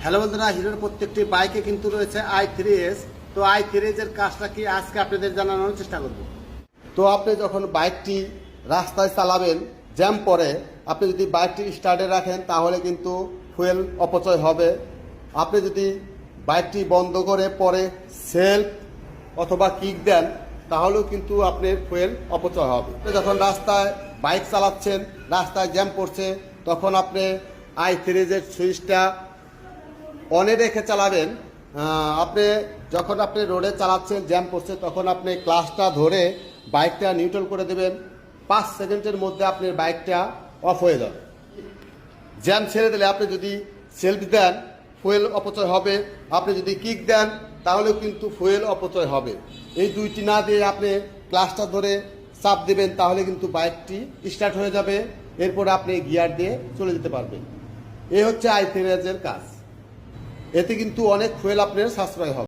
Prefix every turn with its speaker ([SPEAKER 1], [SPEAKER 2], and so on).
[SPEAKER 1] Hello বন্ধুরা, হিরোর প্রত্যেকটি বাইকে কিন্তু রয়েছে i3s। তো i3s এর কাজটা কি আজকে আপনাদের জানানোর চেষ্টা করব। তো আপনি যখন বাইকটি রাস্তায় চালাবেন, জ্যাম পরে আপনি যদি বাইকটি স্টার্টে রাখেন তাহলে কিন্তু ফুয়েল অপচয় হবে। আপনি যদি বাইকটি বন্ধ করে পরে সেলফ অথবা কিক দেন তাহলেও কিন্তু আপনার ফুয়েল অপচয় হবে। আপনি যখন রাস্তায় বাইক চালাচ্ছেন, রাস্তায় জ্যাম পড়ছে, তখন আপনি i3s এর সুইচটা অনে রেখে চালাবেন। আপনি যখন আপনি রোডে চালাচ্ছেন, জ্যাম পড়ছে, তখন আপনি ক্লাচটা ধরে বাইকটা নিউট্রাল করে দেবেন। 5 সেকেন্ডের মধ্যে আপনার বাইকটা অফ হয়ে যাবে। জ্যাম ছেড়ে দিলে আপনি যদি সেলফ দেন ফুয়েল অপচয় হবে, আপনি যদি কিক দেন তাহলেও কিন্তু ফুয়েল অপচয় হবে। এই দুইটি না দিয়ে আপনি ক্লাচটা ধরে চাপ দেবেন তাহলে কিন্তু বাইকটি স্টার্ট হয়ে যাবে। এরপরে আপনি গিয়ার দিয়ে চলে যেতে পারবেন। এই হচ্ছে i3s এর কাজ। এতে কিন্তু অনেক ফুয়েল আপনার সাশ্রয় হবে।